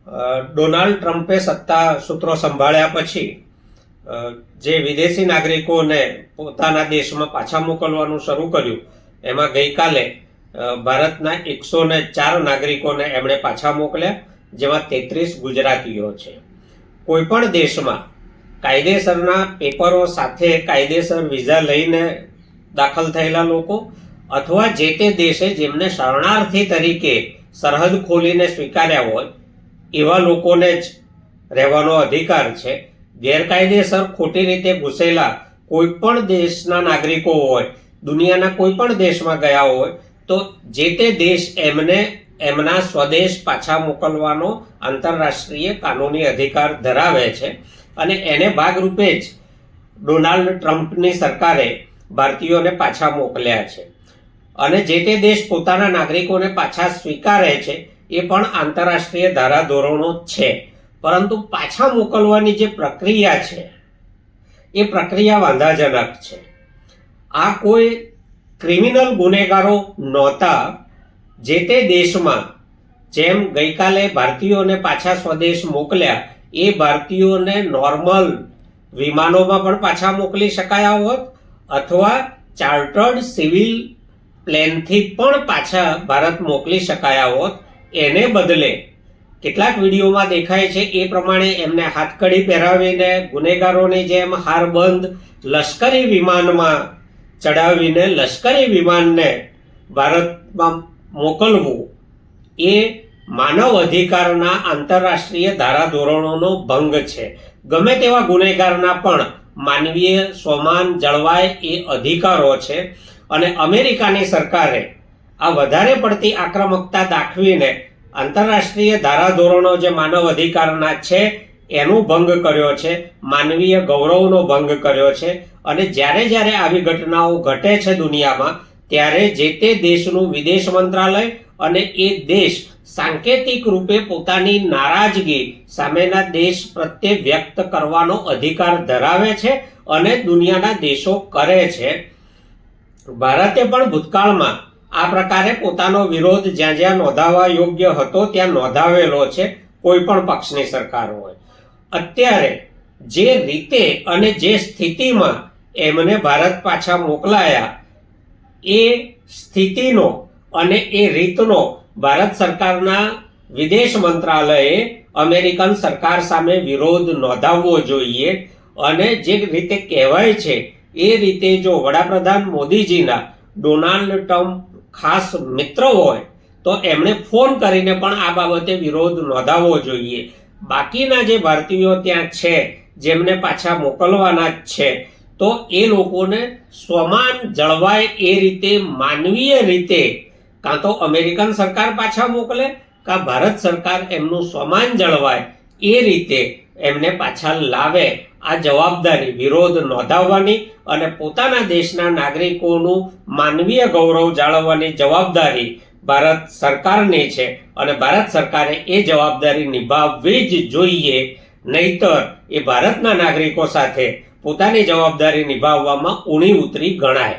Donald ટ્રમ્પે સત્તા સૂત્રો સંભાળ્યા પછી જે વિદેશી નાગરિકોને પોતાના દેશમાં પાછા મોકલવાનું શરૂ કર્યું, એમાં ગઈકાલે ભારતના 104 નાગરિકોને એમણે પાછા મોકલ્યા, જેમાં 33 ગુજરાતીઓ છે. કોઈ પણ દેશમાં કાયદેસરના પેપરો સાથે કાયદેસર વિઝા લઈને દાખલ થયેલા લોકો અથવા જે તે દેશે જેમને શરણાર્થી તરીકે સરહદ ખોલીને સ્વીકાર્યા હોય એવા લોકોને જ રહેવાનો અધિકાર છે. ગેરકાયદેસર ખોટી રીતે ઘૂસેલા કોઈ પણ દેશના નાગરિકો હોય, દુનિયાના કોઈ પણ દેશમાં ગયા હોય તો જે તે દેશ એમને એમના સ્વદેશ પાછા મોકલવાનો આંતરરાષ્ટ્રીય કાનૂની અધિકાર ધરાવે છે. અને એને ભાગરૂપે જ ડોનાલ્ડ ટ્રમ્પની સરકારે ભારતીયોને પાછા મોકલ્યા છે. અને જે તે દેશ પોતાના નાગરિકોને પાછા સ્વીકારે છે એ પણ આંતરરાષ્ટ્રીય ધારાધોરણો છે. પરંતુ પાછા મોકલવાની જે પ્રક્રિયા છે એ પ્રક્રિયા વાંધાજનક છે. આ કોઈ ક્રિમિનલ ગુનેગારો નહોતા. જે તે દેશમાં જેમ ગઈકાલે ભારતીયોને પાછા સ્વદેશ મોકલ્યા એ ભારતીયોને નોર્મલ વિમાનોમાં પણ પાછા મોકલી શકાયા હોત અથવા ચાર્ટર્ડ સિવિલ પ્લેનથી પણ પાછા ભારત મોકલી શકાયા હોત. એને બદલે કેટલાક વિડીયોમાં દેખાય છે એ પ્રમાણે એમને હાથકડી પહેરાવીને ગુનેગારોની જેમ હારબંધ લશ્કરી વિમાનમાં ચડાવીને લશ્કરી વિમાનને ભારતમાં મોકલવું એ માનવ અધિકારના આંતરરાષ્ટ્રીય ધારાધોરણોનો ભંગ છે. ગમે તેવા ગુનેગારના પણ માનવીય સ્વમાન જળવાય એ અધિકારો છે. અને અમેરિકાની સરકારે આ વધારે પડતી આક્રમકતા દાખવીને આંતરરાષ્ટ્રીય ધારાધોરણો જે માનવ અધિકારના છે એનું ભંગ કર્યો છે, માનવીય ગૌરવનો ભંગ કર્યો છે. અને જ્યારે જ્યારે આવી ઘટનાઓ ઘટે છે દુનિયામાં, ત્યારે જે તે દેશનું વિદેશ મંત્રાલય અને એ દેશ સાંકેતિક રૂપે પોતાની નારાજગી સામેના દેશ પ્રત્યે વ્યક્ત કરવાનો અધિકાર ધરાવે છે અને દુનિયાના દેશો કરે છે. ભારતે પણ ભૂતકાળમાં આ પ્રકારે પોતાનો વિરોધ જ્યાં જ્યાં નોંધાવવા યોગ્ય હતો ત્યાં નોંધાવેલો છે, કોઈ પણ પક્ષની સરકાર હોય. અત્યારે જે રીતે અને જે સ્થિતિમાં એમને ભારત પાછા મોકલાયા એ સ્થિતિનો અને એ રીતનો ભારત સરકારના વિદેશ મંત્રાલયે અમેરિકન સરકાર સામે વિરોધ નોંધાવવો જોઈએ. અને જે રીતે કહેવાય છે એ રીતે જો વડાપ્રધાન મોદીજીના ડોનાલ્ડ ટ્રમ્પ ખાસ મિત્ર હોય તો એમણે ફોન કરીને પણ આ બાબતે વિરોધ નોંધાવવો જોઈએ. બાકીના જે ભારતીયો ત્યાં છે જેમને પાછા મોકલવાના જ છે તો એ લોકોને સ્વમાન જળવાય એ રીતે માનવીય રીતે કાં તો અમેરિકન સરકાર પાછા મોકલે કાં ભારત સરકાર એમનું સ્વમાન જળવાય એ રીતે એમને પાછા લાવે. આ જવાબદારી વિરોધ નોંધાવવાની અને પોતાના દેશના નાગરિકોનું માનવીય ગૌરવ જાળવવાની જવાબદારી ભારત સરકારની છે. અને ભારત સરકારે એ જવાબદારી નિભાવવી જ જોઈએ, નહીતર એ ભારતના નાગરિકો સાથે પોતાની જવાબદારી નિભાવવામાં ઊણી ઉતરી ગણાય.